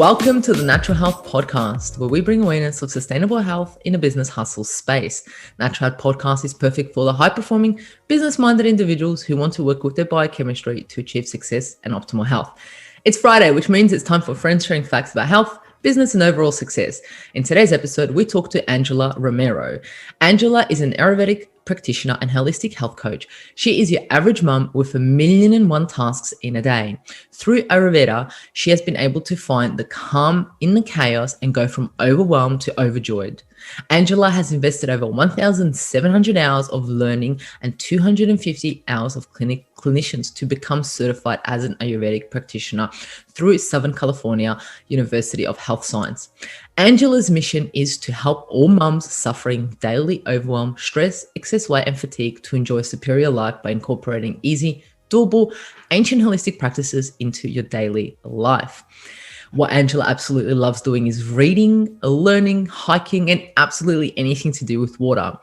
Welcome to the Natural Health Podcast, where we bring awareness of sustainable health in a business hustle space. Natural Health Podcast is perfect for the high-performing, business-minded individuals who want to work with their biochemistry to achieve success and optimal health. It's Friday, which means it's time for friends sharing facts about health, business, and overall success. In today's episode, we talk to Angela Romero. Angela is an Ayurvedic practitioner and holistic health coach. She is your average mum with 1,000,001 tasks in a day. Through Ayurveda, she has been able to find the calm in the chaos and go from overwhelmed to overjoyed. Angela has invested over 1,700 hours of learning and 250 hours of clinicians to become certified as an Ayurvedic practitioner through Southern California University of Health Science. Angela's mission is to help all mums suffering daily overwhelm, stress, excess weight, and fatigue to enjoy a superior life by incorporating easy, doable, ancient holistic practices into your daily life. What Angela absolutely loves doing is reading, learning, hiking, and absolutely anything to do with water.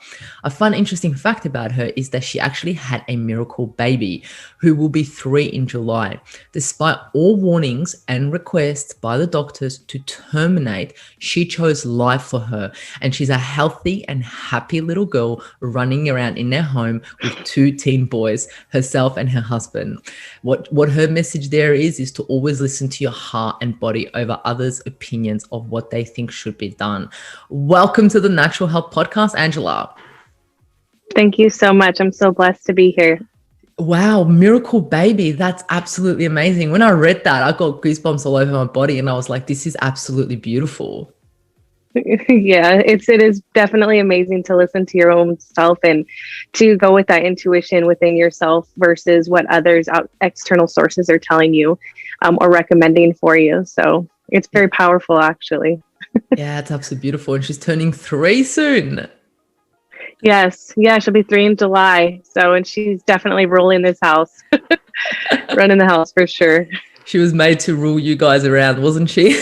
A fun, interesting fact about her is that she actually had a miracle baby who will be 3 in July. Despite all warnings and requests by the doctors to terminate, she chose life for her. And she's a healthy and happy little girl running around in their home with 2 teen boys, herself and her husband. What her message there is to always listen to your heart and body over others' opinions of what they think should be done. Welcome to the Natural Health Podcast, Angela. Thank you so much. I'm so blessed to be here. Wow, miracle baby. That's absolutely amazing. When I read that, I got goosebumps all over my body and I was like, this is absolutely beautiful. Yeah, it is definitely amazing to listen to your own self and to go with that intuition within yourself versus what others external sources are telling you or recommending for you. So it's very powerful, actually. Yeah, it's absolutely beautiful. And she's turning 3 soon. Yes. Yeah, she'll be 3 in July. And she's definitely ruling this house, running the house for sure. She was made to rule you guys around, wasn't she?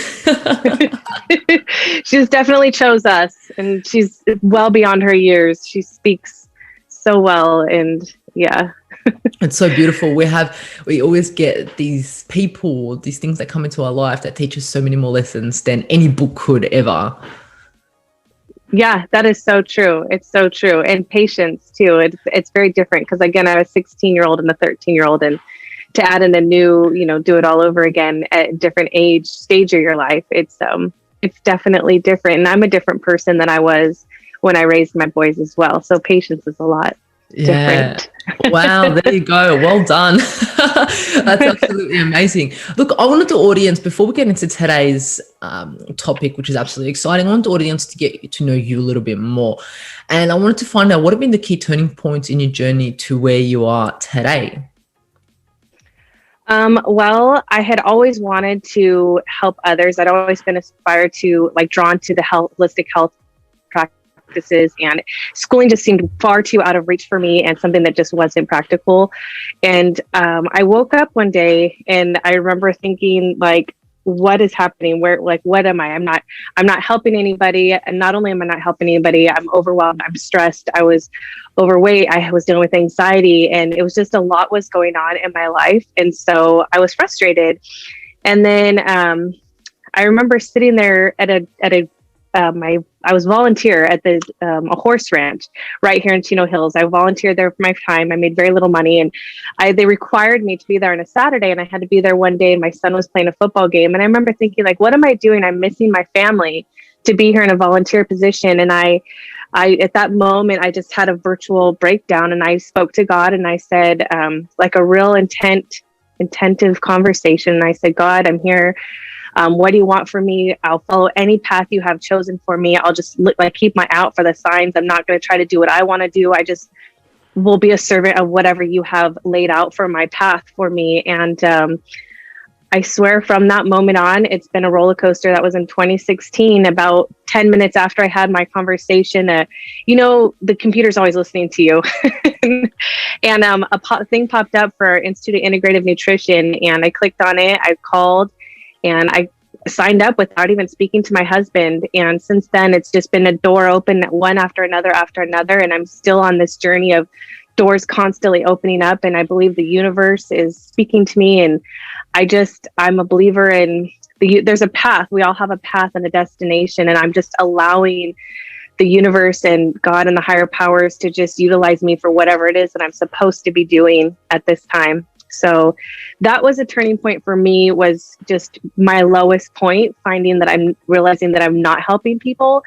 She's definitely chose us, and she's well beyond her years. She speaks so well, and yeah. It's so beautiful. We always get these people, these things that come into our life that teach us so many more lessons than any book could ever. Yeah, that is so true. It's so true. And patience too. It's very different because again, I was a 16-year-old and a 13-year-old, and to add in a new, do it all over again at a different stage of your life. It's definitely different. And I'm a different person than I was when I raised my boys as well. So patience is a lot different. Wow, there you go. Well done. That's absolutely amazing. Look, I wanted the audience, before we get into today's topic, which is absolutely exciting, I wanted the audience to get to know you a little bit more. And I wanted to find out what have been the key turning points in your journey to where you are today. Well, I had always wanted to help others. I'd always been drawn to the holistic health practices, and schooling just seemed far too out of reach for me and something that just wasn't practical. And I woke up one day and I remember thinking, what is happening? What am I? I'm not helping anybody. And not only am I not helping anybody, I'm overwhelmed. I'm stressed. I was overweight. I was dealing with anxiety, and it was just a lot was going on in my life. And so I was frustrated. And then I remember sitting there I was volunteer at a horse ranch right here in Chino Hills. I volunteered there for my time. I made very little money, and they required me to be there on a Saturday, and I had to be there one day, and my son was playing a football game. And I remember thinking, what am I doing? I'm missing my family to be here in a volunteer position. And I at that moment, I just had a virtual breakdown, and I spoke to God, and I said, a real intentive conversation. And I said, God, I'm here. What do you want from me? I'll follow any path you have chosen for me. I'll just keep my eye out for the signs. I'm not going to try to do what I want to do. I just will be a servant of whatever you have laid out for my path for me. And I swear from that moment on, it's been a roller coaster. That was in 2016, about 10 minutes after I had my conversation. The computer's always listening to you. And thing popped up for Institute of Integrative Nutrition, and I clicked on it. I called, and I signed up without even speaking to my husband. And since then, it's just been a door open one after another. And I'm still on this journey of doors constantly opening up. And I believe the universe is speaking to me. And I'm a believer in there's a path. We all have a path and a destination, and I'm just allowing the universe and God and the higher powers to just utilize me for whatever it is that I'm supposed to be doing at this time. So that was a turning point for me, was just my lowest point, finding that I'm realizing that I'm not helping people,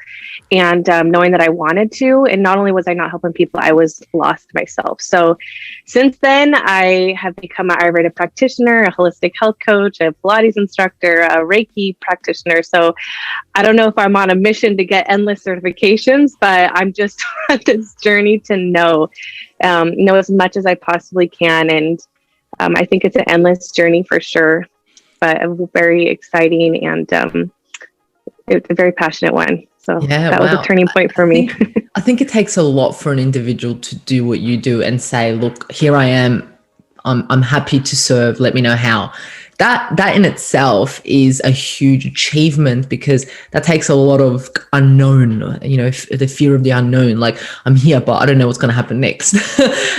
and knowing that I wanted to. And not only was I not helping people, I was lost myself. So since then, I have become an Ayurveda practitioner, a holistic health coach, a Pilates instructor, a Reiki practitioner. So I don't know if I'm on a mission to get endless certifications, but I'm just on this journey to know as much as I possibly can. And I think it's an endless journey for sure, but a very exciting and it's a very passionate one. So that was a turning point for me. I think it takes a lot for an individual to do what you do and say, look, here I am. I'm happy to serve. Let me know how. That in itself is a huge achievement, because that takes a lot of unknown, the fear of the unknown. Like, I'm here, but I don't know what's going to happen next.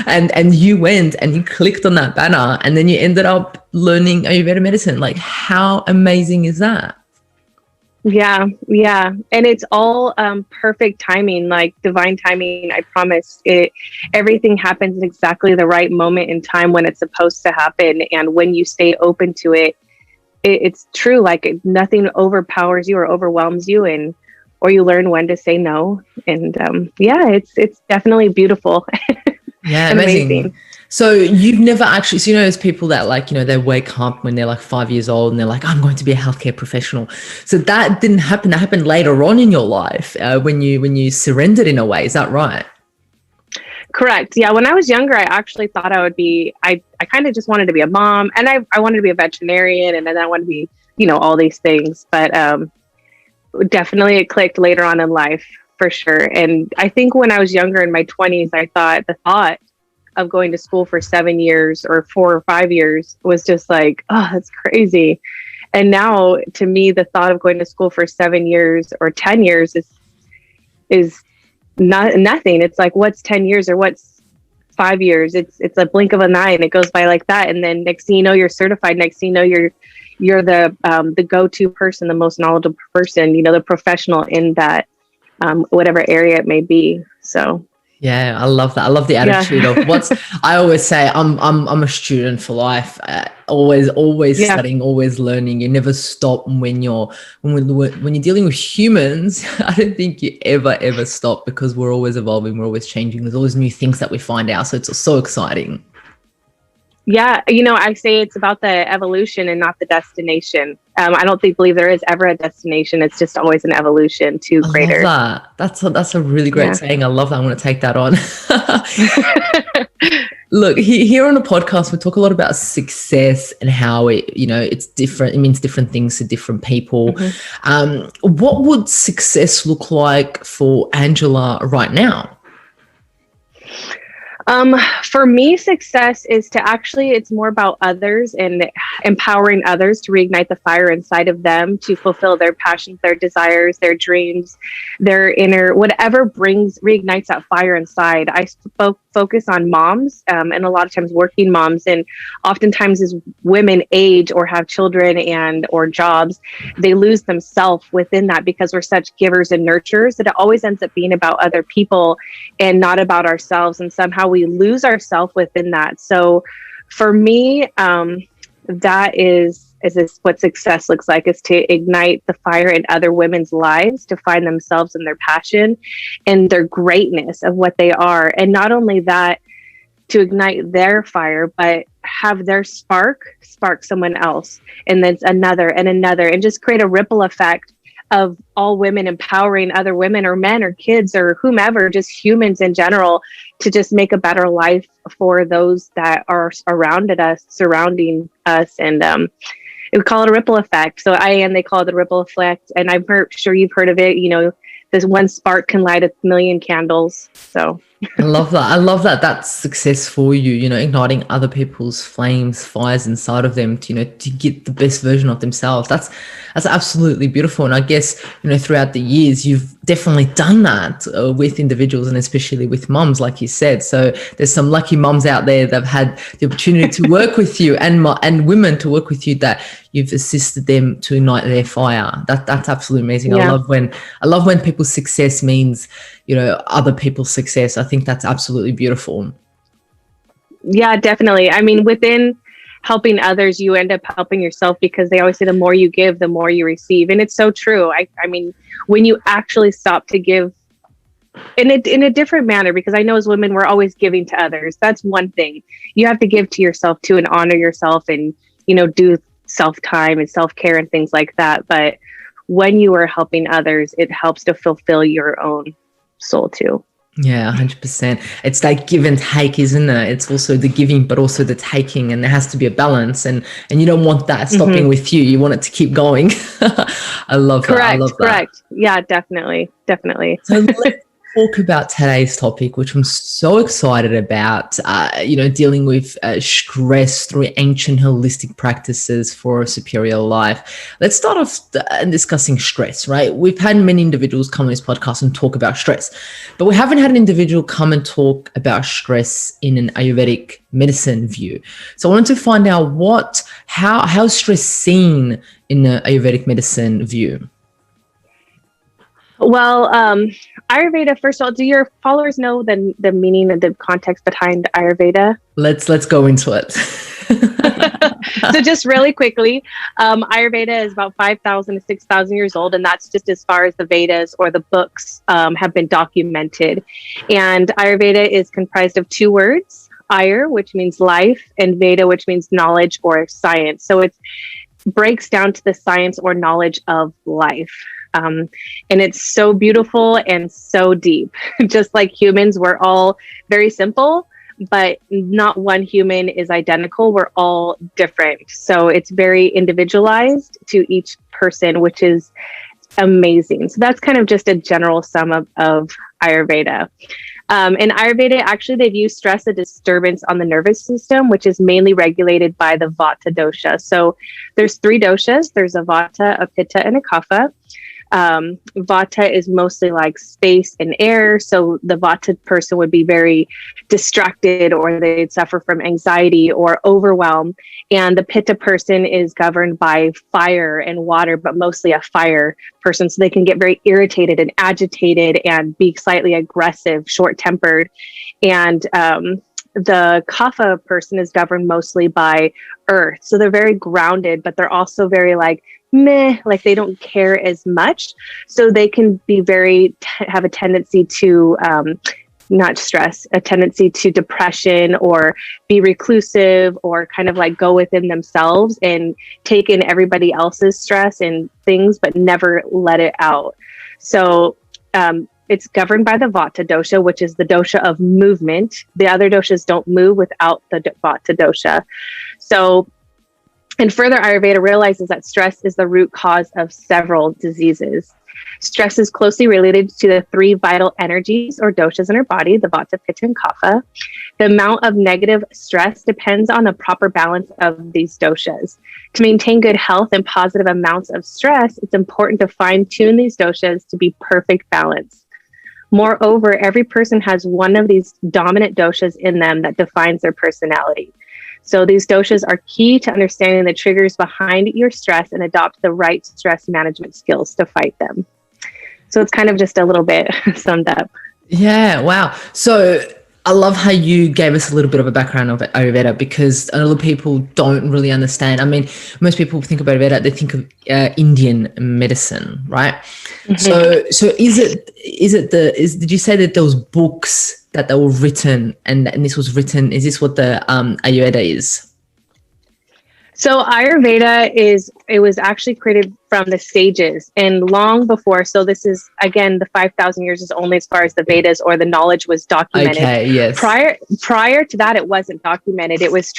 and you went and you clicked on that banner, and then you ended up learning Ayurveda medicine. Like, how amazing is that? Yeah. And it's all perfect timing, like divine timing. I promise it. Everything happens in exactly the right moment in time when it's supposed to happen. And when you stay open to it, it's true. Like, nothing overpowers you or overwhelms you, or you learn when to say no. And it's definitely beautiful. Yeah, amazing. So you've never actually, there's people that they wake up when they're like 5 years old and they're like, I'm going to be a healthcare professional. So that didn't happen. That happened later on in your life when you surrendered in a way. Is that right? Correct. Yeah. When I was younger, I actually thought I would be, I kind of just wanted to be a mom, and I wanted to be a veterinarian, and then I wanted to be, all these things, but definitely it clicked later on in life for sure. And I think when I was younger in my 20s, I thought the thought of going to school for 7 years or 4 or 5 years was just like, oh, that's crazy. And now to me, the thought of going to school for 7 years or 10 years is not nothing. It's like, what's 10 years or what's 5 years? It's a blink of an eye, and it goes by like that. And then next thing you know, you're certified. Next thing you know, you're the go-to person, the most knowledgeable person, the professional in that whatever area it may be. So yeah, I love that. I love the attitude of I always say I'm a student for life. Always studying, always learning. You never stop when you're dealing with humans. I don't think you ever stop, because we're always evolving, we're always changing. There's always new things that we find out. So it's so exciting. Yeah, I say it's about the evolution and not the destination. I don't believe there is ever a destination. It's just always an evolution to greater. I love that. That's a really great saying. I love that. I'm going to take that on. Look, here on the podcast, we talk a lot about success and how it's different. It means different things to different people. Mm-hmm. What would success look like for Angela right now? For me, success is it's more about others and empowering others to reignite the fire inside of them, to fulfill their passions, their desires, their dreams, their inner, whatever reignites that fire inside. I focus on moms, and a lot of times working moms, and oftentimes as women age or have children or jobs, they lose themselves within that, because we're such givers and nurturers that it always ends up being about other people and not about ourselves. And somehow we lose ourselves within that. So for me, that is what success looks like, is to ignite the fire in other women's lives, to find themselves in their passion and their greatness of what they are. And not only that, to ignite their fire, but have their spark someone else, and then another and another, and just create a ripple effect of all women empowering other women or men or kids or whomever, just humans in general, to just make a better life for those that are surrounding us. And we call it a ripple effect. So they call it the ripple effect. And sure you've heard of it. This one spark can light 1,000,000 candles. So I love that. I love that that's success for you, igniting other people's flames, fires inside of them to get the best version of themselves. That's absolutely beautiful. And I guess, throughout the years, you've definitely done that with individuals and especially with mums, like you said. So there's some lucky mums out there that have had the opportunity to work with you and women to work with you that you've assisted them to ignite their fire. That's absolutely amazing. Yeah. I love when people's success means, other people's success. I think that's absolutely beautiful. Yeah, definitely. I mean, within helping others, you end up helping yourself, because they always say the more you give, the more you receive. And it's so true. I mean, when you actually stop to give in a different manner, because I know as women, we're always giving to others. That's one thing. You have to give to yourself too, and honor yourself, and, do self-time and self-care and things like that. But when you are helping others, it helps to fulfill your own soul too. Yeah, 100%. It's that give and take, isn't it? It's also the giving, but also the taking, and there has to be a balance. And you don't want that stopping with you. You want it to keep going. I love that. I love that. Correct. Yeah, definitely. So let's talk about today's topic, which I'm so excited about, dealing with stress through ancient holistic practices for a superior life. Let's start off discussing stress, right? We've had many individuals come on this podcast and talk about stress, but we haven't had an individual come and talk about stress in an Ayurvedic medicine view. So I wanted to find out how stress seen in the Ayurvedic medicine view. Well, Ayurveda, first of all, do your followers know the meaning and the context behind Ayurveda? Let's go into it. So just really quickly, Ayurveda is about 5,000 to 6,000 years old, and that's just as far as the Vedas or the books have been documented. And Ayurveda is comprised of two words, Ayur, which means life, and Veda, which means knowledge or science. So it breaks down to the science or knowledge of life. And it's so beautiful and so deep. Just like humans, we're all very simple, but not one human is identical. We're all different. So it's very individualized to each person, which is amazing. So that's kind of just a general sum of Ayurveda. In Ayurveda, actually, they view stress as a disturbance on the nervous system, which is mainly regulated by the Vata dosha. So there's three doshas. There's a Vata, a Pitta, and a Kapha. Vata is mostly like space and air. So the Vata person would be very distracted, or they'd suffer from anxiety or overwhelm. And the Pitta person is governed by fire and water, but mostly a fire person. So they can get very irritated and agitated and be slightly aggressive, short-tempered. And the Kapha person is governed mostly by earth. So they're very grounded, but they're also very meh, like they don't care as much. So they can be have a tendency to not stress, a tendency to depression, or be reclusive, or kind of go within themselves and take in everybody else's stress and things, but never let it out. So it's governed by the Vata dosha, which is the dosha of movement. The other doshas don't move without the Vata dosha. So, and further, Ayurveda realizes that stress is the root cause of several diseases. Stress is closely related to the three vital energies or doshas in our body, the Vata, Pitta, and Kapha. The amount of negative stress depends on the proper balance of these doshas. To maintain good health and positive amounts of stress, it's important to fine-tune these doshas to be perfect balance. Moreover, every person has one of these dominant doshas in them that defines their personality. So these doshas are key to understanding the triggers behind your stress and adopt the right stress management skills to fight them. So it's kind of just a little bit summed up. Yeah, wow. So I love how you gave us a little bit of a background of Ayurveda, because a lot of people don't really understand. I mean, most people think about Ayurveda, they think of Indian medicine, right? Mm-hmm. So did you say that there was books that they were written and this was written, is this what the Ayurveda is? So Ayurveda it was actually created from the sages, and long before. So this is, again, the 5,000 years is only as far as the Vedas or the knowledge was documented. Okay, yes. Prior to that, it wasn't documented. It was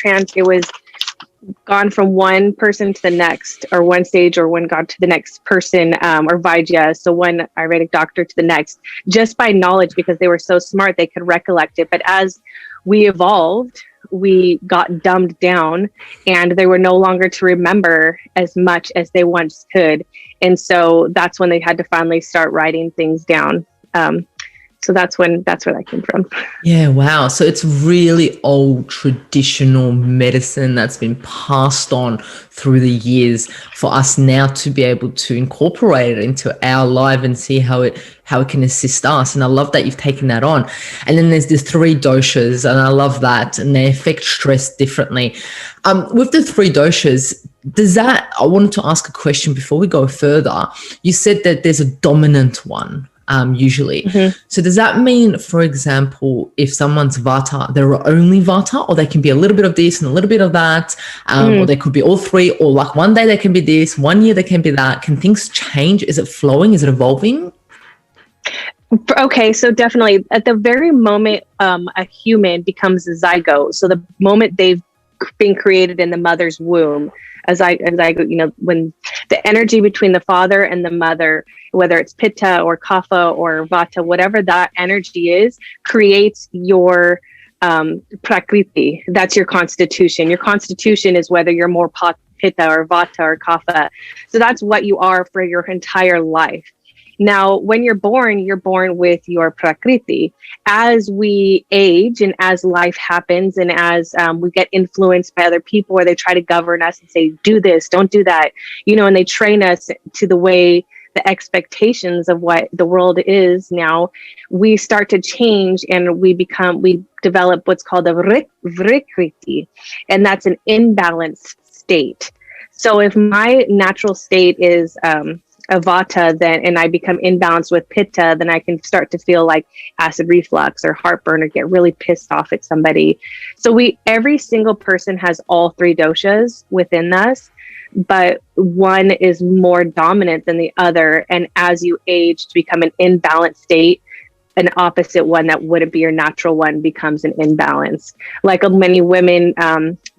gone from one person to the next, or one stage or one god to the next person, or Vaidya, so one Ayurvedic doctor to the next, just by knowledge, because they were so smart, they could recollect it. But as we evolved, we got dumbed down, and they were no longer to remember as much as they once could. And so that's when they had to finally start writing things down. So that's where that came from. Yeah, wow. So it's really old traditional medicine that's been passed on through the years for us now to be able to incorporate it into our life and see how it can assist us. And I love that you've taken that on. And then there's the 3 doshas, and I love that, and they affect stress differently. With the 3 doshas, I wanted to ask a question before we go further. You said that there's a dominant one. Usually. Mm-hmm. So does that mean, for example, if someone's Vata, they're only Vata, or they can be a little bit of this and a little bit of that, or they could be all 3, or like one day they can be this, one year they can be that? Can things change? Is it flowing? Is it evolving? Okay, so definitely at the very moment a human becomes a zygote, so the moment they've been created in the mother's womb, as I, when the energy between the father and the mother, whether it's Pitta or Kapha or Vata, whatever that energy is, creates your prakriti. That's your constitution. Your constitution is whether you're more Pitta or Vata or Kapha. So that's what you are for your entire life. Now, when you're born with your prakriti. As we age and as life happens, and as we get influenced by other people, or they try to govern us and say, do this, don't do that, and they train us to the way, the expectations of what the world is now, we start to change, and we develop what's called a vrikriti, and that's an imbalanced state. So if my natural state is a Vata, then, and I become imbalanced with Pitta, then I can start to feel like acid reflux or heartburn, or get really pissed off at somebody. So every single person has all 3 doshas within us, but one is more dominant than the other. And as you age to become an imbalanced state, an opposite one that wouldn't be your natural one becomes an imbalance. Like many women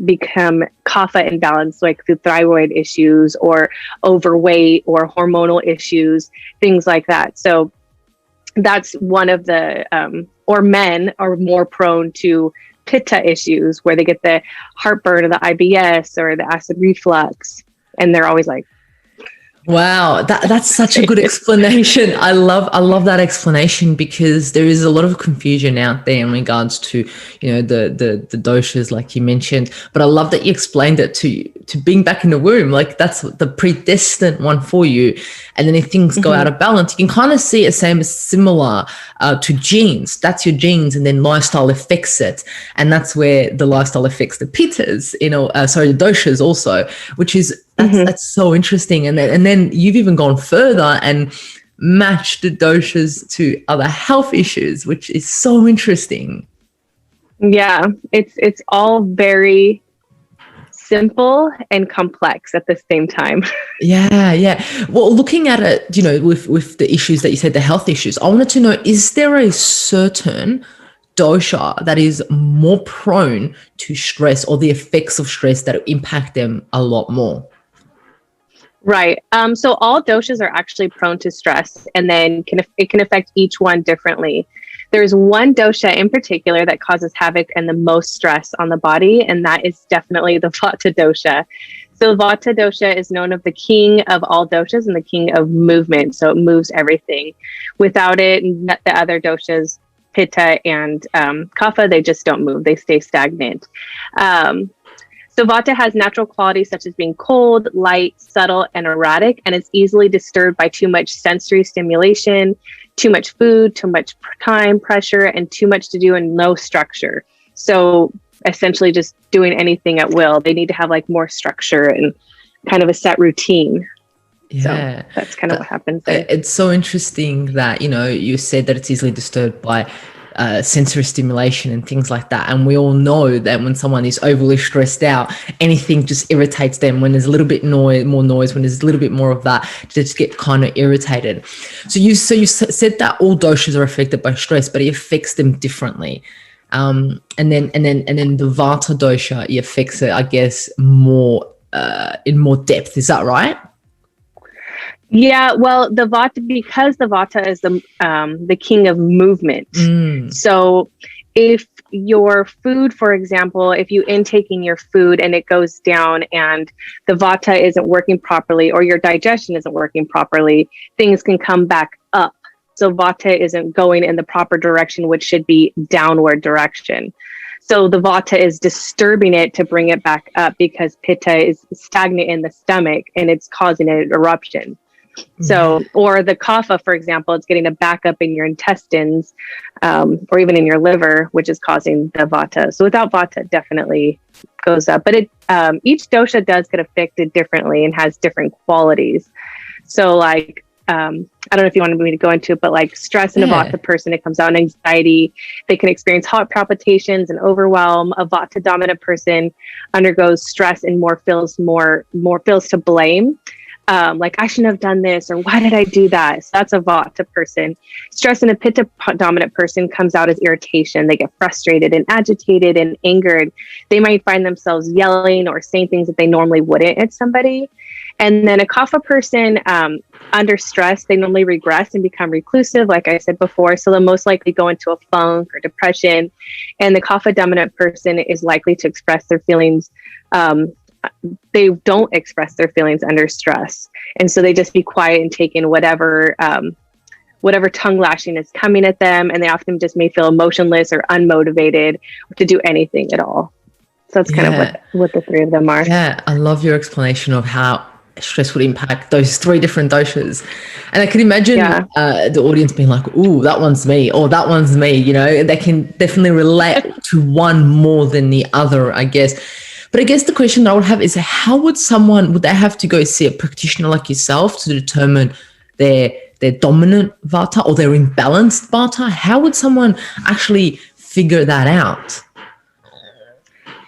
become Kapha imbalanced, like through thyroid issues or overweight or hormonal issues, things like that. So that's one of the, or men are more prone to Pitta issues, where they get the heartburn or the IBS or the acid reflux, and they're always like, wow, that's such a good explanation. I love that explanation, because there is a lot of confusion out there in regards to, the doshas, like you mentioned. But I love that you explained it to being back in the womb, like that's the predestined one for you. And then if things go out of balance, you can kind of see it similar to genes. That's your genes, and then lifestyle affects it, and that's where the lifestyle affects the pittas, the doshas also, which is that's so interesting. And then you've even gone further and matched the doshas to other health issues, which is so interesting. Yeah, it's all very simple and complex at the same time. Yeah. Well, looking at it, with the issues that you said, the health issues, I wanted to know, is there a certain dosha that is more prone to stress, or the effects of stress that impact them a lot more? Right. So all doshas are actually prone to stress, and then it can affect each one differently. There's one dosha in particular that causes havoc and the most stress on the body, and that is definitely the Vata dosha. So Vata dosha is known as the king of all doshas and the king of movement. So it moves everything. Without it, the other doshas, Pitta and Kapha, they just don't move. They stay stagnant. So Vata has natural qualities such as being cold, light, subtle, and erratic, and is easily disturbed by too much sensory stimulation, too much food, too much time pressure, and too much to do and no structure. So essentially just doing anything at will. They need to have like more structure and kind of a set routine. Yeah, so that's kind of what happens there. It's so interesting that, you said that it's easily disturbed by sensory stimulation and things like that, and we all know that when someone is overly stressed out, anything just irritates them. When there's a little bit more noise, when there's a little bit more of that, they just get kind of irritated. So you said that all doshas are affected by stress, but it affects them differently. And then the Vata dosha, it affects it, I guess, more in more depth. Is that right? Yeah, well, because the Vata is the king of movement. So if your food, for example, if you intaking your food and it goes down and the Vata isn't working properly, or your digestion isn't working properly, things can come back up. So Vata isn't going in the proper direction, which should be downward direction. So the Vata is disturbing it to bring it back up, because Pitta is stagnant in the stomach and it's causing an eruption. So, or the Kapha, for example, it's getting a backup in your intestines, or even in your liver, which is causing the Vata. So without Vata, it definitely goes up. But each dosha does get affected differently and has different qualities. So like, I don't know if you wanted me to go into it, but like stress in a Vata person, it comes out in anxiety. They can experience heart palpitations and overwhelm. A Vata dominant person undergoes stress and feels to blame. Like, I shouldn't have done this, or why did I do that? So that's a Vata person. Stress in a Pitta dominant person comes out as irritation. They get frustrated and agitated and angered. They might find themselves yelling or saying things that they normally wouldn't at somebody. And then a Kapha person, under stress, they normally regress and become reclusive, like I said before. So they'll most likely go into a funk or depression. And the Kapha dominant person is likely to express their feelings. They don't express their feelings under stress. And so they just be quiet and take in whatever tongue lashing is coming at them. And they often just may feel emotionless or unmotivated to do anything at all. So that's kind of what the three of them are. Yeah, I love your explanation of how stress would impact those three different doshas. And I can imagine the audience being like, ooh, that one's me, or that one's me, you know, they can definitely relate to one more than the other, I guess. But I guess the question I would have is, would they have to go see a practitioner like yourself to determine their dominant Vata or their imbalanced Vata? How would someone actually figure that out?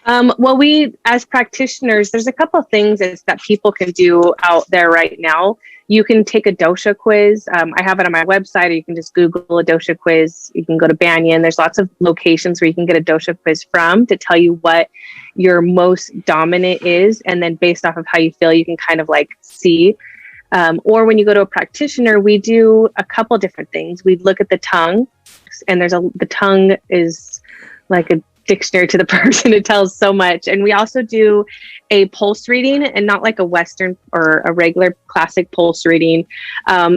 Well, we, as practitioners, there's a couple of things that people can do out there right now. You can take a dosha quiz. I have it on my website, or you can just Google a dosha quiz. You can go to Banyan. There's lots of locations where you can get a dosha quiz from to tell you what your most dominant is. And then based off of how you feel, you can kind of like see. Or when you go to a practitioner, we do a couple different things. We look at the tongue, and the tongue is like a dictionary to the person. It tells so much. And we also do a pulse reading, and not like a Western or a regular classic pulse reading.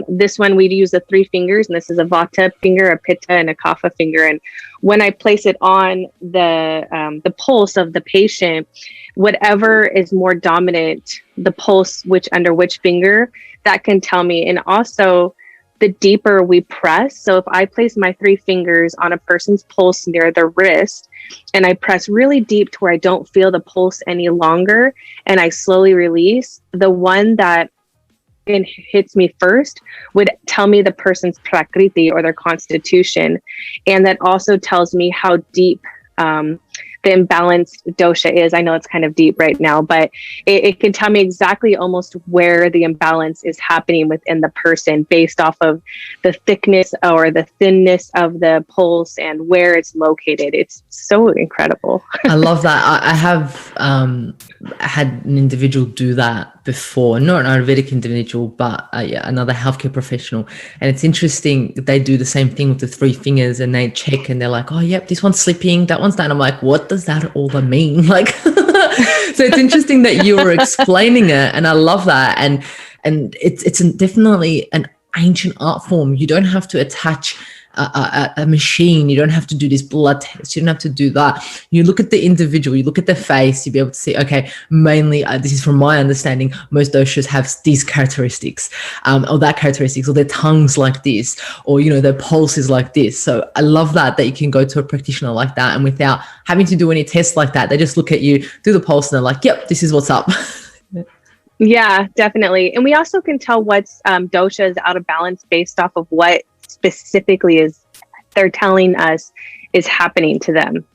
This one we'd use the 3 fingers, and this is a Vata finger, a Pitta, and a Kapha finger. And when I place it on the pulse of the patient, whatever is more dominant, the pulse under which finger, that can tell me. And also, the deeper we press. So if I place my 3 fingers on a person's pulse near the wrist, and I press really deep to where I don't feel the pulse any longer, and I slowly release, the one that hits me first would tell me the person's prakriti, or their constitution. And that also tells me how deep the imbalanced dosha is. I know it's kind of deep right now, but it can tell me exactly almost where the imbalance is happening within the person based off of the thickness or the thinness of the pulse and where it's located. It's so incredible. I love that. I have had an individual do that before, not an Ayurvedic individual, but another healthcare professional. And it's interesting, they do the same thing with the 3 fingers, and they check and they're like, oh, yep, this one's slipping, that one's down. I'm like, what does that all mean? Like, so it's interesting that you were explaining it, and I love that. And it's definitely an ancient art form. You don't have to attach a machine. You don't have to do this blood test. You don't have to do that. You look at the individual, you look at their face, you'll be able to see, okay, mainly, this is from my understanding, most doshas have these characteristics, or that characteristics, or their tongue's like this, or, you know, their pulse is like this. So I love that you can go to a practitioner like that, and without having to do any tests like that, they just look at you, do the pulse, and they're like, yep, this is what's up. Yeah, definitely. And we also can tell what's dosha is out of balance based off of what specifically they're telling us is happening to them.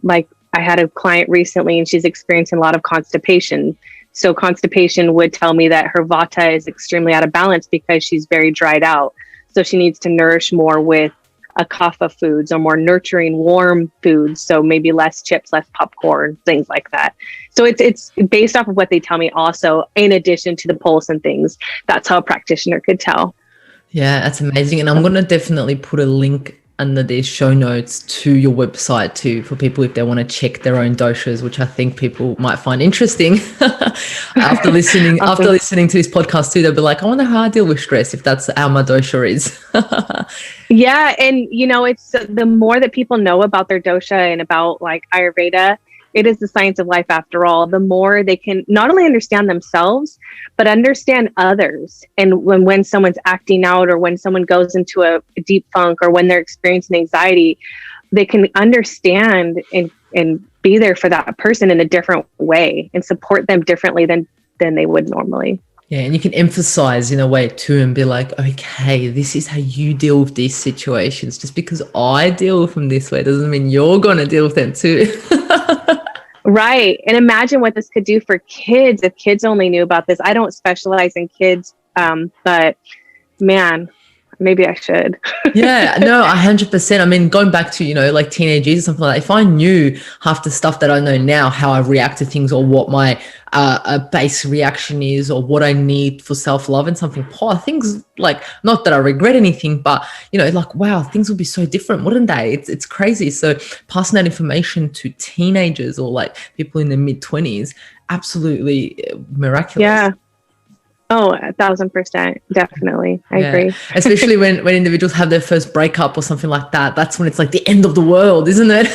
Like, I had a client recently, and she's experiencing a lot of constipation. So constipation would tell me that her Vata is extremely out of balance because she's very dried out. So she needs to nourish more with Kapha foods or more nurturing, warm foods. So maybe less chips, less popcorn, things like that. So it's based off of what they tell me also, in addition to the pulse and things. That's how a practitioner could tell. Yeah, that's amazing. And I'm going to definitely put a link under the show notes to your website too, for people if they want to check their own doshas, which I think people might find interesting. after listening Awesome. after listening to this podcast too, they'll be like, I wonder how I deal with stress if that's how my dosha is. Yeah. And, it's the more that people know about their dosha and about like Ayurveda, it is the science of life after all, the more they can not only understand themselves, but understand others. And when someone's acting out, or when someone goes into a deep funk, or when they're experiencing anxiety, they can understand and be there for that person in a different way and support them differently than they would normally. Yeah, and you can emphasize in a way too and be like, okay, this is how you deal with these situations. Just because I deal with them this way doesn't mean you're going to deal with them too. Right. And imagine what this could do for kids if kids only knew about this. I don't specialize in kids, but man, maybe I should. Yeah, no, 100%. I mean, going back to, like teenage years or something like that, if I knew half the stuff that I know now, how I react to things, or what my base reaction is, or what I need for self-love and something, things like, not that I regret anything, but, like, wow, things would be so different, wouldn't they? It's crazy. So passing that information to teenagers or like people in their mid-20s, absolutely miraculous. Yeah. Oh, 1,000%. Definitely. I agree. Especially when individuals have their first breakup or something like that. That's when it's like the end of the world, isn't it?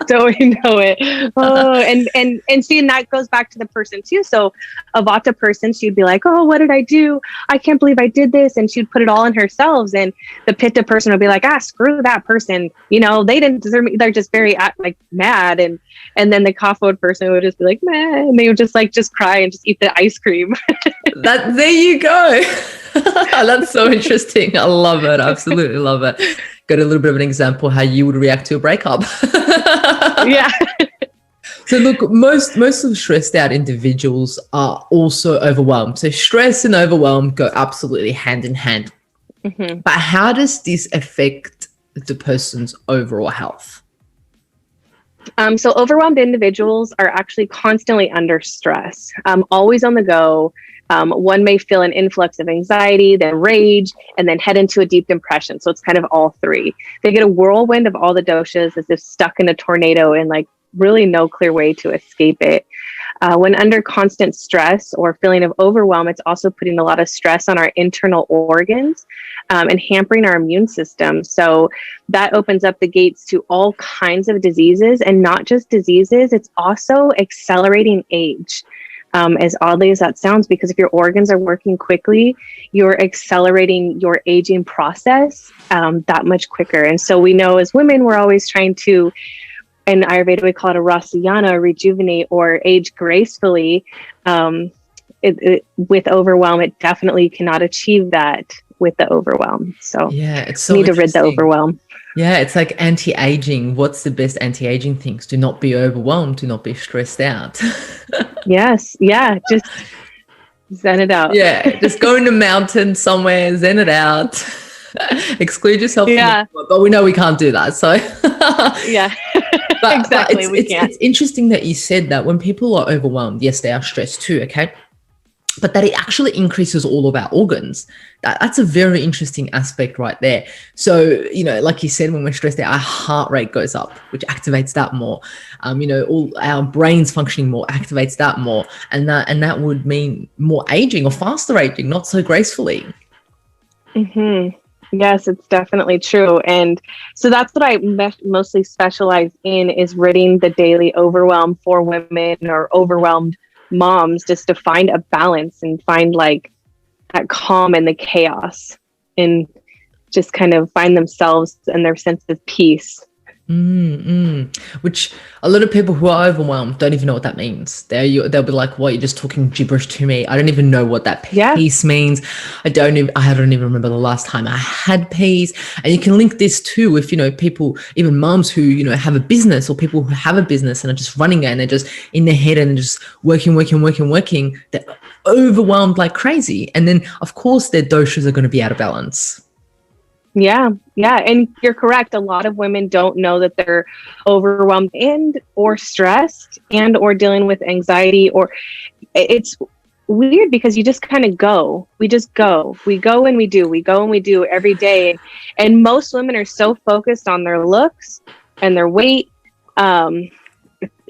Don't we know it? Oh, and see, and that goes back to the person too. So a Vata person, she'd be like, oh, what did I do? I can't believe I did this. And she'd put it all on herself. And the Pitta person would be like, screw that person. They didn't deserve me. They're just very mad. And then the Kapha person would just be like, meh. And they would just cry and just eat the ice cream. There you go. That's so interesting. I love it. I absolutely love it. Got a little bit of an example how you would react to a breakup. Yeah. So look, most of stressed out individuals are also overwhelmed. So stress and overwhelm go absolutely hand in hand. Mm-hmm. But how does this affect the person's overall health? So overwhelmed individuals are actually constantly under stress, always on the go. One may feel an influx of anxiety, then rage, and then head into a deep depression. So it's kind of all three. They get a whirlwind of all the doshas, as if stuck in a tornado, and like really no clear way to escape it. When under constant stress or feeling of overwhelm, it's also putting a lot of stress on our internal organs and hampering our immune system. So that opens up the gates to all kinds of diseases, and not just diseases, it's also accelerating age. As oddly as that sounds, because if your organs are working quickly, you're accelerating your aging process that much quicker. And so we know as women, we're always trying to, in Ayurveda, we call it a rasayana, rejuvenate or age gracefully. With overwhelm, it definitely cannot achieve that with the overwhelm. So yeah, it's so need to rid the overwhelm. Yeah, it's like anti-aging. What's the best anti-aging things? Do not be overwhelmed. Do not be stressed out. Yes. Yeah. Just zen it out. Yeah. Just go in the mountain somewhere, zen it out, exclude yourself. Yeah. But we know we can't do that. So yeah, exactly. We can't. It's interesting that you said that when people are overwhelmed, yes, they are stressed too. Okay. But that it actually increases all of our organs. That's a very interesting aspect right there. So, like you said, when we're stressed out, our heart rate goes up, which activates that more. All our brains functioning more activates that more. And that would mean more aging or faster aging, not so gracefully. Mm-hmm. Yes, it's definitely true. And so that's what I mostly specialize in, is ridding the daily overwhelm for women or overwhelmed moms, just to find a balance and find like that calm in the chaos, and just kind of find themselves and their sense of peace. Which a lot of people who are overwhelmed don't even know what that means. They'll be like, "What? You're just talking gibberish to me. I don't even know what that peace means. I don't even remember the last time I had peace." And you can link this too with people, even moms who have a business, or people who have a business and are just running it, and they're just in their head and just working. They're overwhelmed like crazy, and then of course their doshas are going to be out of balance. Yeah, yeah, and you're correct. A lot of women don't know that they're overwhelmed and or stressed and or dealing with anxiety, or it's weird because you just kind of go. We just go. We go and we do. We go and we do every day. And most women are so focused on their looks and their weight um,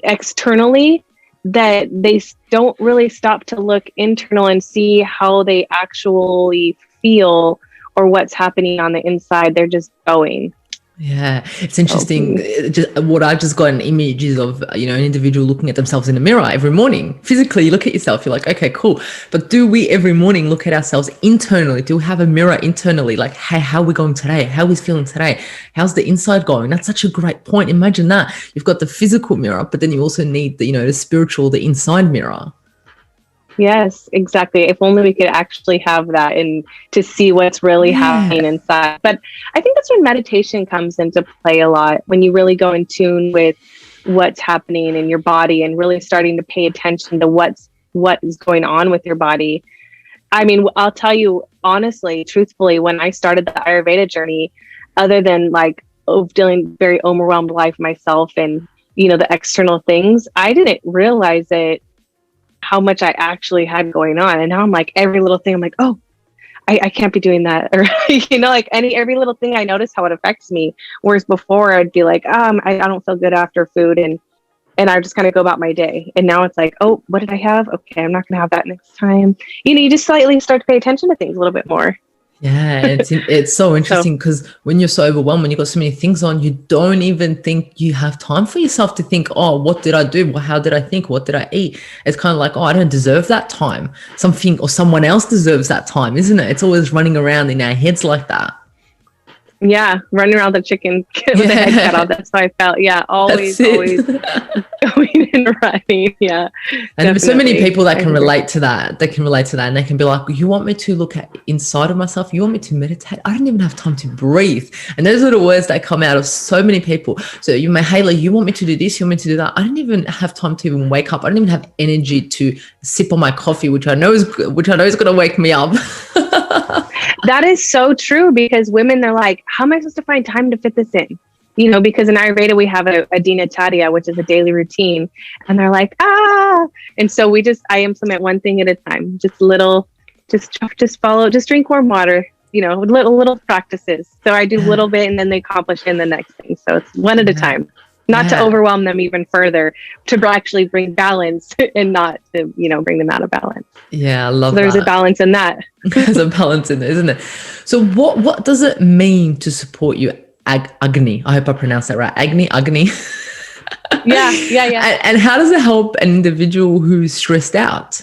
externally that they don't really stop to look internal and see how they actually feel or what's happening on the inside. They're just going. Yeah, it's interesting. Just, what I just got an image is of, an individual looking at themselves in the mirror every morning. Physically, you look at yourself, you're like, okay, cool. But do we every morning look at ourselves internally? Do we have a mirror internally? Like, hey, how are we going today? How are we feeling today? How's the inside going? That's such a great point. Imagine that. You've got the physical mirror, but then you also need the spiritual, the inside mirror. Yes, exactly. If only we could actually have that and to see what's really happening inside. But I think that's when meditation comes into play a lot, when you really go in tune with what's happening in your body and really starting to pay attention to what is going on with your body. I mean, I'll tell you honestly, truthfully, when I started the Ayurveda journey, other than like dealing very overwhelmed life myself and, the external things, I didn't realize it how much I actually had going on. And now I'm like, every little thing, I'm like, oh, I can't be doing that. Or, like every little thing I notice how it affects me. Whereas before I'd be like, I don't feel good after food. And I just kind of go about my day. And now it's like, oh, what did I have? Okay, I'm not going to have that next time. You just slightly start to pay attention to things a little bit more. Yeah, it's so interesting because when you're so overwhelmed, when you've got so many things on, you don't even think you have time for yourself to think, oh, what did I do? How did I think? What did I eat? It's kind of like, oh, I don't deserve that time. Something or someone else deserves that time, isn't it? It's always running around in our heads like that. Yeah, running around the chicken with the head cut off. That's how I felt. Yeah, always going and running. Yeah, and there's so many people that can relate to that. They can relate to that, and they can be like, "You want me to look at inside of myself? You want me to meditate? I don't even have time to breathe." And those are the words that come out of so many people. So you may, Haley, you want me to do this? You want me to do that? I don't even have time to even wake up. I don't even have energy to sip on my coffee, which I know is going to wake me up. That is so true, because women, they're like, how am I supposed to find time to fit this in? Because in Ayurveda, we have a dinacharya, which is a daily routine. And they're like, And so I implement one thing at a time, just follow, just drink warm water, little practices. So I do a little bit and then they accomplish in the next thing. So it's one at a time. Not to overwhelm them even further, to actually bring balance and not to, bring them out of balance. Yeah, I love that. There's a balance in that. There's a balance in there, isn't there? So what does it mean to support you, Agni? I hope I pronounced that right. Agni. Yeah. And how does it help an individual who's stressed out?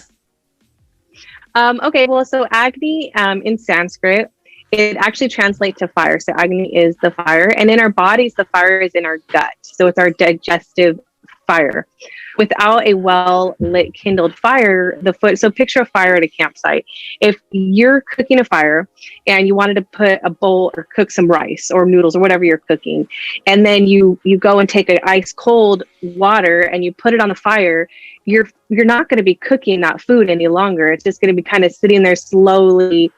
Okay, well, so Agni in Sanskrit, it actually translates to fire. So Agni is the fire. And in our bodies, the fire is in our gut. So it's our digestive fire. Without a well-lit, kindled fire, so picture a fire at a campsite. If you're cooking a fire and you wanted to put a bowl or cook some rice or noodles or whatever you're cooking, and then you go and take an ice cold water and you put it on the fire, you're not going to be cooking that food any longer. It's just going to be kind of sitting there slowly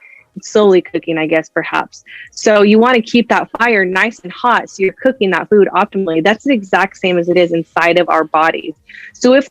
cooking, I guess, perhaps. So you want to keep that fire nice and hot so you're cooking that food optimally. That's the exact same as it is inside of our bodies. So if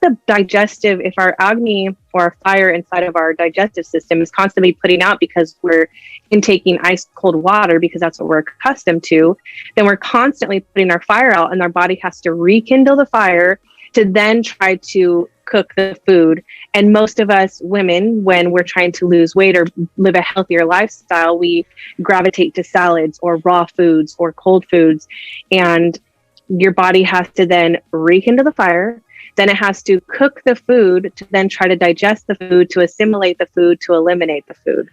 our Agni or our fire inside of our digestive system is constantly putting out because we're intaking ice cold water because that's what we're accustomed to, then we're constantly putting our fire out, and our body has to rekindle the fire to then try to cook the food. And most of us women, when we're trying to lose weight or live a healthier lifestyle, we gravitate to salads or raw foods or cold foods. And your body has to then rekindle the fire. Then it has to cook the food to then try to digest the food, to assimilate the food, to eliminate the food.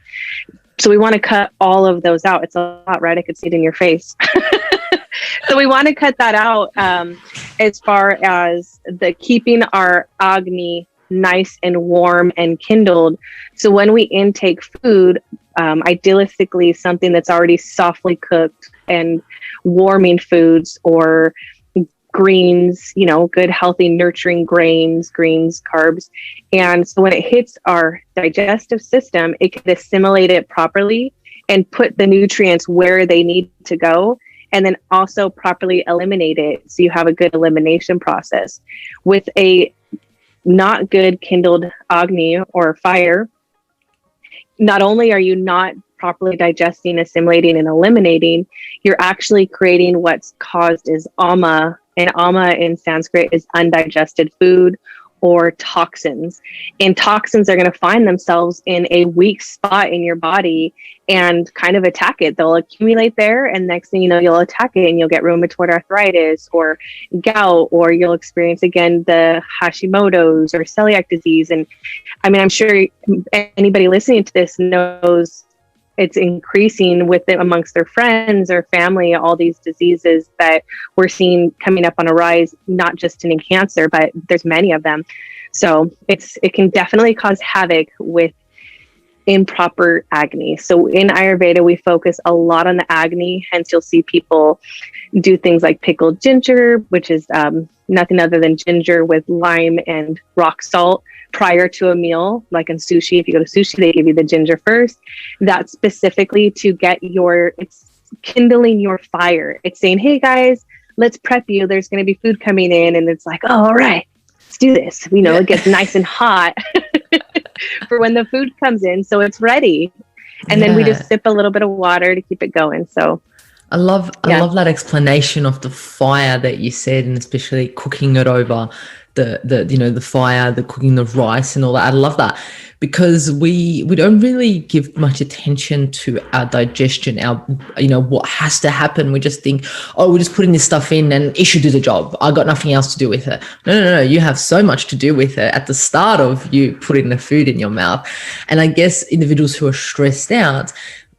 So we want to cut all of those out. It's a lot, right? I could see it in your face. So we want to cut that out as far as the keeping our Agni nice and warm and kindled. So when we intake food, idealistically something that's already softly cooked and warming foods, or greens, good, healthy, nurturing greens, carbs. And so when it hits our digestive system, it can assimilate it properly and put the nutrients where they need to go, and then also properly eliminate it so you have a good elimination process. With a not good kindled Agni or fire, not only are you not properly digesting, assimilating, and eliminating, you're actually creating what's caused is ama, and ama in Sanskrit is undigested food or toxins. And toxins are going to find themselves in a weak spot in your body and kind of attack it. They'll accumulate there, and next thing you know, you'll attack it and you'll get rheumatoid arthritis or gout, or you'll experience again the Hashimoto's or celiac disease. And I mean, I'm sure anybody listening to this knows it's increasing with them amongst their friends or family, all these diseases that we're seeing coming up on a rise, not just in cancer, but there's many of them. So it can definitely cause havoc with improper Agni. So in Ayurveda, we focus a lot on the Agni, hence you'll see people do things like pickled ginger, which is nothing other than ginger with lime and rock salt prior to a meal. Like in sushi, if you go to sushi, they give you the ginger first. That's specifically to get it's kindling your fire. It's saying, hey guys, let's prep you. There's going to be food coming in. And it's like, oh, all right, let's do this. You know, it gets nice and hot for when the food comes in. So it's ready. And then we just sip a little bit of water to keep it going. So I love that explanation of the fire that you said, and especially cooking it over the fire, the cooking the rice and all that. I love that, because we don't really give much attention to our digestion, our what has to happen. We just think, oh, we're just putting this stuff in and it should do the job. I got nothing else to do with it. No. You have so much to do with it at the start of you putting the food in your mouth. And I guess individuals who are stressed out,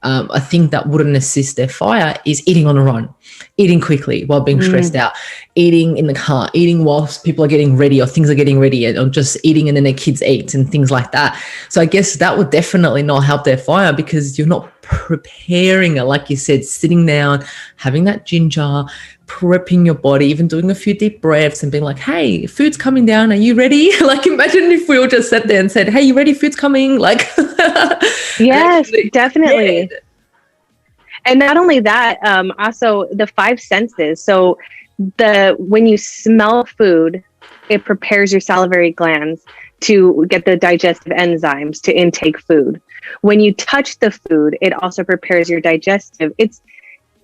I think that wouldn't assist their fire is eating on the run, eating quickly while being stressed out, eating in the car, eating whilst people are getting ready or things are getting ready, or just eating and then their kids eat and things like that. So I guess that would definitely not help their fire, because you're not preparing it, like you said, sitting down, having that ginger, prepping your body, even doing a few deep breaths and being like, hey, food's coming down, are you ready? Like, imagine if we all just sat there and said, hey, you ready, food's coming? Like yes, definitely. Yeah. And not only that, also the five senses. So when you smell food, it prepares your salivary glands to get the digestive enzymes to intake food. When you touch the food, it also prepares your digestive.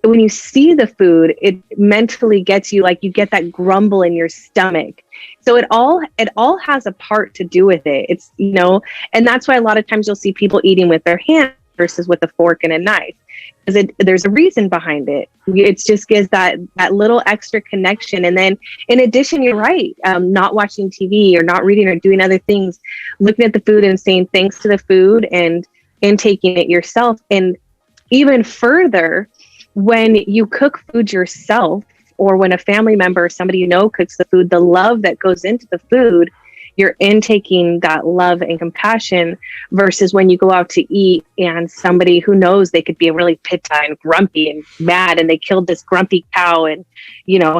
When you see the food, it mentally gets you, like you get that grumble in your stomach. So it all has a part to do with it. It's, and that's why a lot of times you'll see people eating with their hands versus with a fork and a knife, because there's a reason behind it. It just gives that little extra connection. And then in addition, you're right, not watching TV or not reading or doing other things, looking at the food and saying thanks to the food and intaking it yourself. And even further, when you cook food yourself, or when a family member or somebody cooks the food, the love that goes into the food, you're intaking that love and compassion, versus when you go out to eat and somebody who knows they could be really pitta and grumpy and mad, and they killed this grumpy cow and,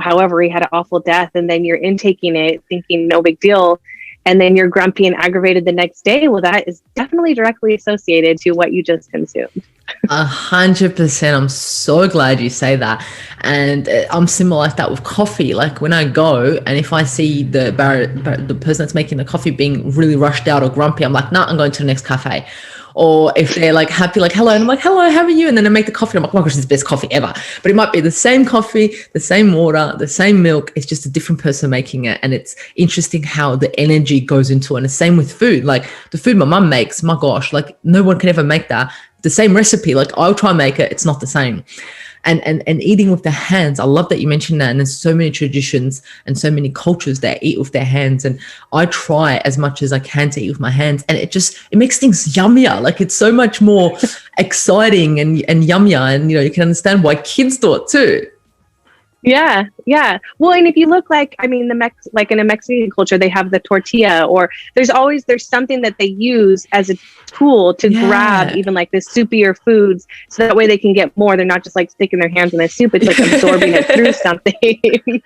however he had an awful death, and then you're intaking it thinking no big deal, and then you're grumpy and aggravated the next day. Well, that is definitely directly associated to what you just consumed. 100%. I'm so glad you say that. And I'm similar like that with coffee. Like when I go and if I see the person that's making the coffee being really rushed out or grumpy, I'm like, nah, I'm going to the next cafe. Or if they're like happy, like, hello, and I'm like, hello, how are you? And then I make the coffee. I'm like, oh my gosh, it's the best coffee ever. But it might be the same coffee, the same water, the same milk. It's just a different person making it. And it's interesting how the energy goes into it. And the same with food. Like the food my mum makes, my gosh, like no one can ever make that. The same recipe, like I'll try and make it. It's not the same. And eating with their hands. I love that you mentioned that. And there's so many traditions and so many cultures that eat with their hands. And I try as much as I can to eat with my hands. And it makes things yummier. Like it's so much more exciting and yummier. And, you can understand why kids do it too. Yeah. Yeah. Well, and if you look like in a Mexican culture, they have the tortilla, or there's something that they use as a tool to grab even like the soupier foods. So that way they can get more. They're not just like sticking their hands in the soup. It's like absorbing it through something.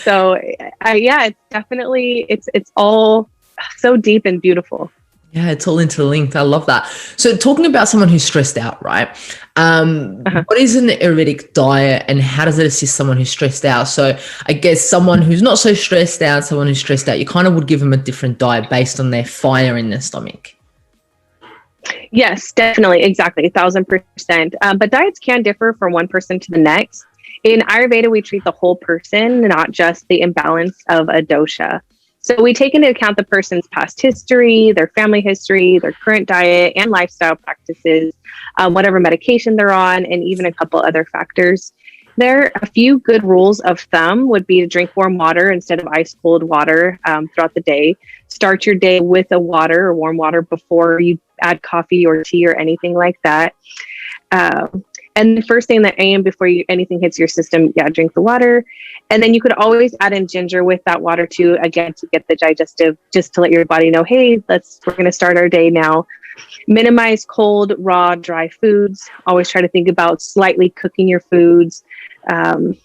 So it's definitely, it's all so deep and beautiful. Yeah, it's all interlinked. I love that. So talking about someone who's stressed out, right? What is an Ayurvedic diet and how does it assist someone who's stressed out? So I guess someone who's not so stressed out, someone who's stressed out, you kind of would give them a different diet based on their fire in their stomach. Yes, definitely. Exactly. 1,000%. But diets can differ from one person to the next. In Ayurveda, we treat the whole person, not just the imbalance of a dosha. So we take into account the person's past history, their family history, their current diet and lifestyle practices, whatever medication they're on, and even a couple other factors. There are a few good rules of thumb would be to drink warm water instead of ice cold water throughout the day. Start your day with a water or warm water before you add coffee or tea or anything like that. And the first thing in the AM before anything hits your system, drink the water. And then you could always add in ginger with that water too, again, to get the digestive, just to let your body know, hey, we're going to start our day now. Minimize cold, raw, dry foods. Always try to think about slightly cooking your foods. And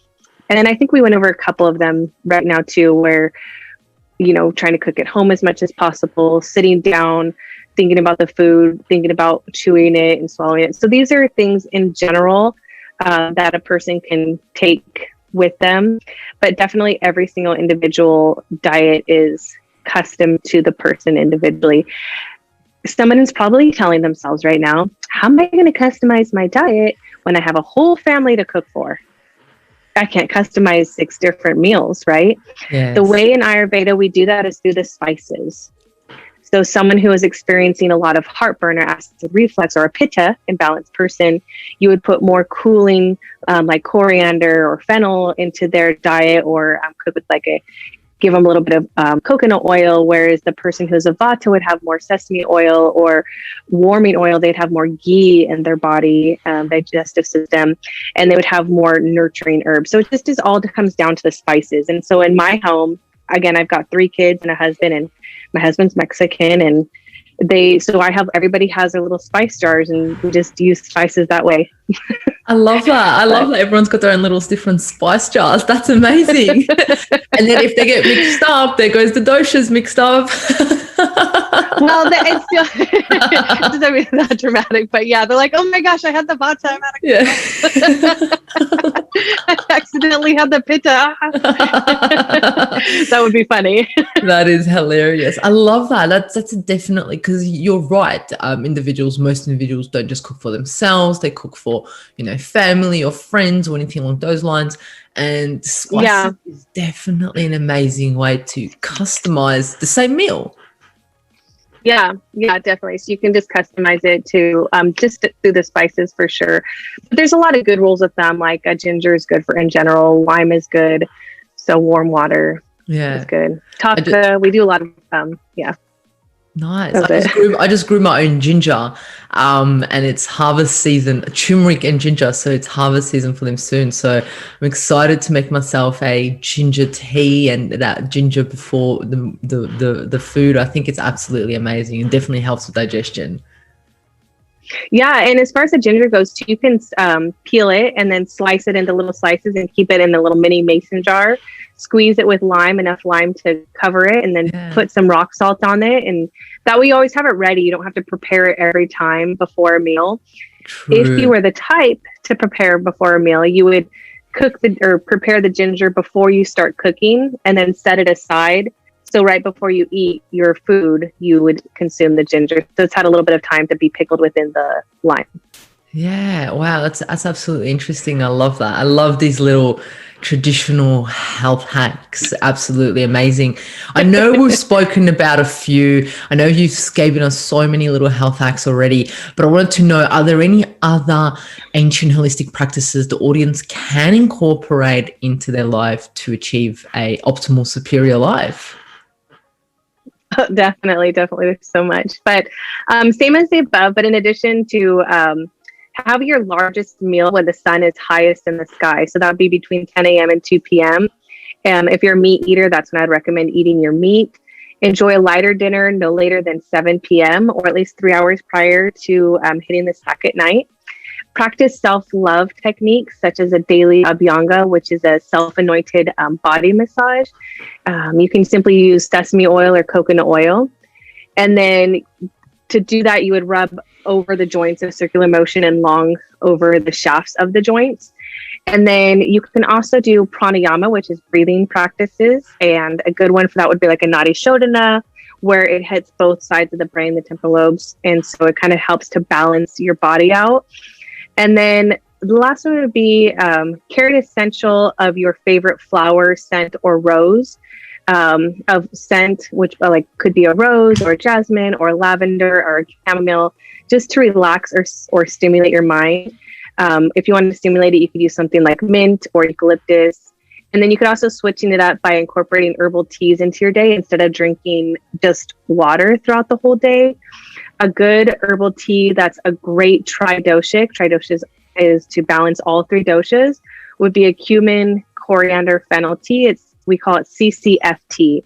then I think we went over a couple of them right now too, where, trying to cook at home as much as possible, sitting down, thinking about the food, thinking about chewing it and swallowing it. So these are things in general that a person can take with them, but definitely every single individual diet is custom to the person individually. Someone is probably telling themselves right now, how am I going to customize my diet when I have a whole family to cook for? I can't customize 6 different meals, right? Yes. The way in Ayurveda we do that is through the spices. So someone who is experiencing a lot of heartburn or acid reflux or a Pitta imbalanced person, you would put more cooling like coriander or fennel into their diet, or cook with give them a little bit of coconut oil, whereas the person who's a Vata would have more sesame oil or warming oil. They'd have more ghee in their body, digestive system, and they would have more nurturing herbs. So it just comes down to the spices. And so in my home, again, I've got 3 kids and a husband, and my husband's Mexican, and everybody has their little spice jars, and we just use spices that way. I love that. I love that everyone's got their own little different spice jars. That's amazing. And then if they get mixed up, there goes the doshas mixed up. Well, it's still it doesn't that dramatic, but yeah, they're like, oh my gosh, I had the Vata. I'm out of I accidentally had the Pitta. That would be funny. That is hilarious. I love that. That's definitely, because you're right. Most individuals don't just cook for themselves. They cook for, family or friends or anything along those lines. And spices is definitely an amazing way to customize the same meal. Yeah, definitely. So you can just customize it to just through the spices for sure. But there's a lot of good rules of thumb, like ginger is good in general, lime is good, so warm water is good. Taka, we do a lot of Nice. I just grew my own ginger, and it's harvest season, turmeric and ginger. So it's harvest season for them soon. So I'm excited to make myself a ginger tea and that ginger before the food. I think it's absolutely amazing and definitely helps with digestion. Yeah, and as far as the ginger goes, too, you can peel it and then slice it into little slices and keep it in a little mini mason jar. Squeeze it with enough lime to cover it, and then put some rock salt on it. And that way you always have it ready. You don't have to prepare it every time before a meal. True. If you were the type to prepare before a meal, you would prepare the ginger before you start cooking and then set it aside. So right before you eat your food, you would consume the ginger. So it's had a little bit of time to be pickled within the lime. Yeah, wow, that's absolutely interesting. I love that. I love these little traditional health hacks. Absolutely amazing. I know we've spoken about a few. I know you've given us so many little health hacks already, but I wanted to know, are there any other ancient holistic practices the audience can incorporate into their life to achieve a optimal superior life? Definitely. There's so much, but same as the above, but in addition to have your largest meal when the sun is highest in the sky. So that would be between 10 a.m. and 2 p.m. If you're a meat eater, that's when I'd recommend eating your meat. Enjoy a lighter dinner no later than 7 p.m. or at least 3 hours prior to hitting the sack at night. Practice self-love techniques such as a daily abhyanga, which is a self-anointed body massage. You can simply use sesame oil or coconut oil. And then to do that, you would rub over the joints in circular motion and long over the shafts of the joints. And then you can also do pranayama, which is breathing practices. And a good one for that would be like a nadi shodhana, where it hits both sides of the brain, the temporal lobes. And so it kind of helps to balance your body out. And then the last one would be carry an essential of your favorite flower, scent, or rose. Of scent, which like could be a rose or jasmine or lavender or chamomile, just to relax or stimulate your mind. If you want to stimulate it, you could use something like mint or eucalyptus. And then you could also switching it up by incorporating herbal teas into your day instead of drinking just water throughout the whole day. A good herbal tea that's a great tridoshic. Tridoshas is to balance all three doshas. Would be a cumin, coriander, fennel tea. We call it CCFT.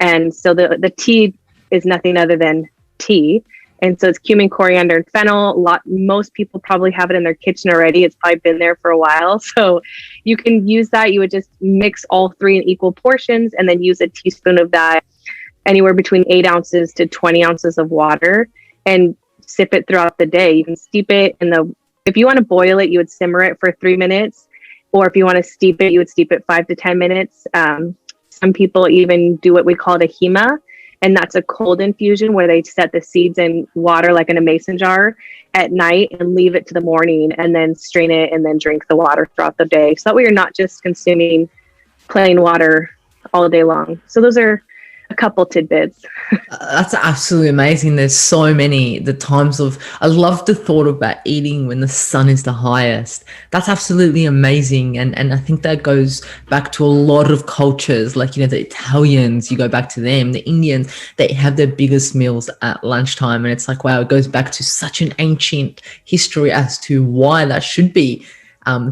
And so the tea is nothing other than tea. And so it's cumin, coriander, and fennel. Most people probably have it in their kitchen already. It's probably been there for a while. So you can use that. You would just mix all three in equal portions and then use a teaspoon of that, anywhere between 8 ounces to 20 ounces of water, and sip it throughout the day. You can steep it if you want to boil it, you would simmer it for 3 minutes. Or if you want to steep it, you would steep it 5 to 10 minutes. Some people even do what we call the hema, and that's a cold infusion where they set the seeds in water like in a mason jar at night and leave it to the morning and then strain it and then drink the water throughout the day. So that way you're not just consuming plain water all day long. So those are a couple tidbits. That's absolutely amazing. There's so many. I love the thought about eating when the sun is the highest. That's absolutely amazing. And I think that goes back to a lot of cultures, like, the Italians, you go back to them, the Indians, they have their biggest meals at lunchtime. And it's like, wow, it goes back to such an ancient history as to why that should be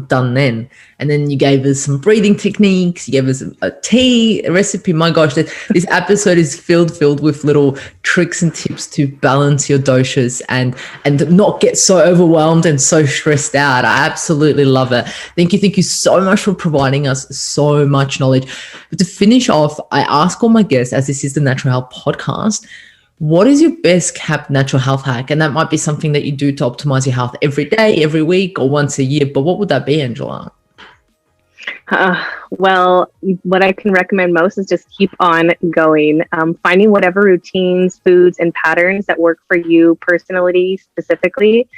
done then. And then you gave us some breathing techniques, you gave us a tea recipe. My gosh, this episode is filled with little tricks and tips to balance your doshas and not get so overwhelmed and so stressed out. I absolutely love it. Thank you so much for providing us so much knowledge. But to finish off, I ask all my guests, as this is the Natural Health Podcast, what is your best kept natural health hack? And that might be something that you do to optimize your health every day, every week, or once a year. But what would that be, Angela? Well, what I can recommend most is just keep on going, finding whatever routines, foods, and patterns that work for you personally, specifically.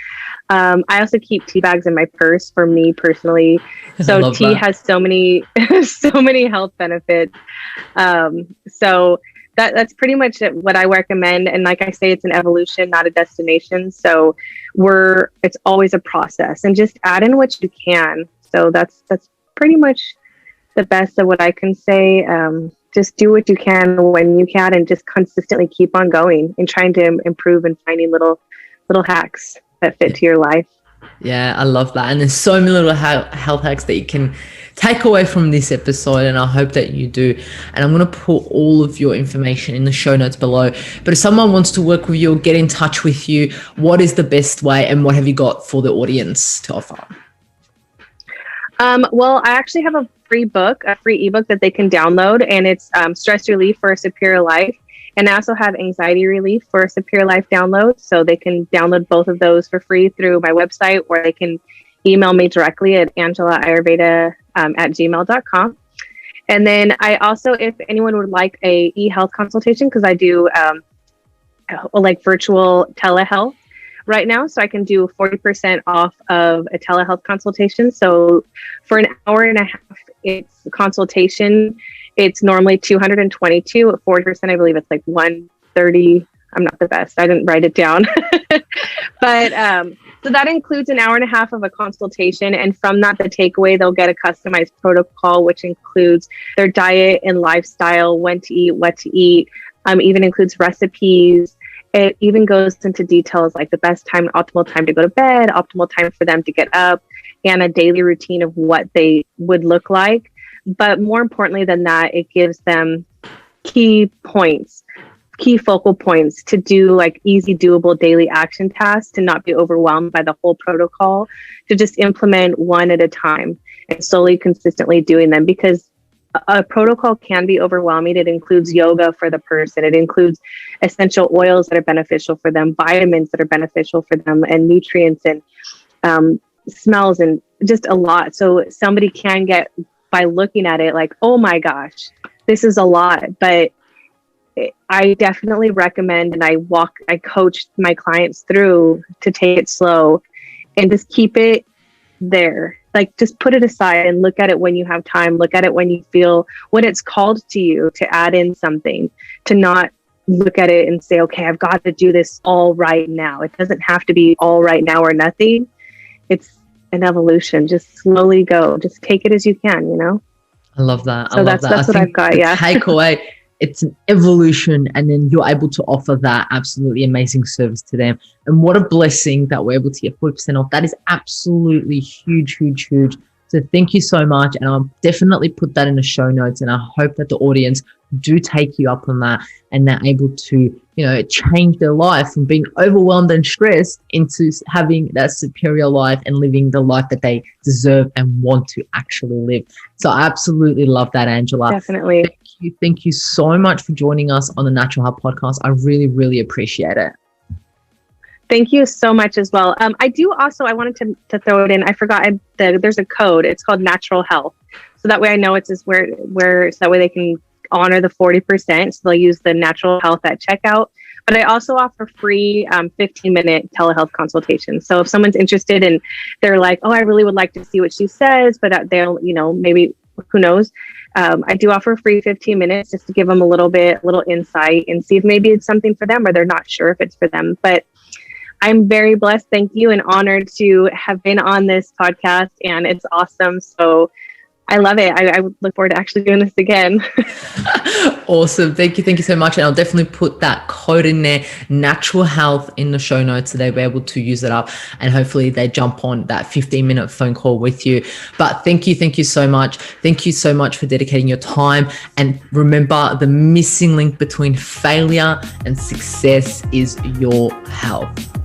I also keep tea bags in my purse for me personally. So tea has so many, so many health benefits. So that's pretty much what I recommend. And like I say, it's an evolution, not a destination. So it's always a process, and just add in what you can. So that's pretty much the best of what I can say. Just do what you can when you can, and just consistently keep on going and trying to improve and finding little hacks that fit to your life. Yeah, I love that. And there's so many little health hacks that you can take away from this episode, and I hope that you do. And I'm going to put all of your information in the show notes below. But if someone wants to work with you or get in touch with you, what is the best way, and what have you got for the audience to offer? Well, I actually have a free ebook that they can download, and it's Stress Relief for a Superior Life. And I also have Anxiety Relief for a Superior Life download. So they can download both of those for free through my website, or they can email me directly at angelaayurveda@gmail.com. And then I also, if anyone would like a e-health consultation, because I do like virtual telehealth right now. So I can do 40% off of a telehealth consultation. So for an hour and a half, it's a consultation. It's normally $222. At 40%, I believe it's like $130. I'm not the best. I didn't write it down. But so that includes an hour and a half of a consultation. And from that, the takeaway, they'll get a customized protocol, which includes their diet and lifestyle, when to eat, what to eat, even includes recipes. It even goes into details like the best time, optimal time to go to bed, optimal time for them to get up, and a daily routine of what they would look like. But more importantly than that, it gives them key focal points to do, like easy, doable daily action tasks, to not be overwhelmed by the whole protocol, to just implement one at a time and slowly, consistently doing them. Because a protocol can be overwhelming. It includes yoga for the person. It includes essential oils that are beneficial for them, vitamins that are beneficial for them, and nutrients and smells and just a lot. So somebody can get, by looking at it, like, oh my gosh, this is a lot. But I definitely recommend, and I coach my clients through to take it slow and just keep it there. Like, just put it aside and look at it when you have time. Look at it when you feel, when it's called to you to add in something, to not look at it and say, okay, I've got to do this all right now. It doesn't have to be all right now or nothing. It's an evolution. Just slowly go. Just take it as you can, you know? I love that. So that's what I've got. Yeah. Takeaway. It's an evolution, and then you're able to offer that absolutely amazing service to them. And what a blessing that we're able to get 40% off. That is absolutely huge, huge, huge. So thank you so much. And I'll definitely put that in the show notes. And I hope that the audience do take you up on that, and they're able to, change their life from being overwhelmed and stressed into having that superior life and living the life that they deserve and want to actually live. So I absolutely love that, Angela. Definitely. Thank you so much for joining us on the Natural Health Podcast. I really, really appreciate it. Thank you so much as well. I wanted to throw it in. I forgot there's a code. It's called Natural Health. So that way I know it's just where so that way they can honor the 40%. So they'll use the Natural Health at checkout. But I also offer free 15-minute telehealth consultations. So if someone's interested and they're like, oh, I really would like to see what she says, but they'll, maybe, who knows? I do offer free 15 minutes just to give them a little insight and see if maybe it's something for them, or they're not sure if it's for them. But I'm very blessed. Thank you, and honored to have been on this podcast, and it's awesome. So I love it. I look forward to actually doing this again. Awesome. Thank you so much. And I'll definitely put that code in there, Natural Health, in the show notes, so they'll be able to use it up, and hopefully they jump on that 15-minute phone call with you. But thank you so much. Thank you so much for dedicating your time. And remember, the missing link between failure and success is your health.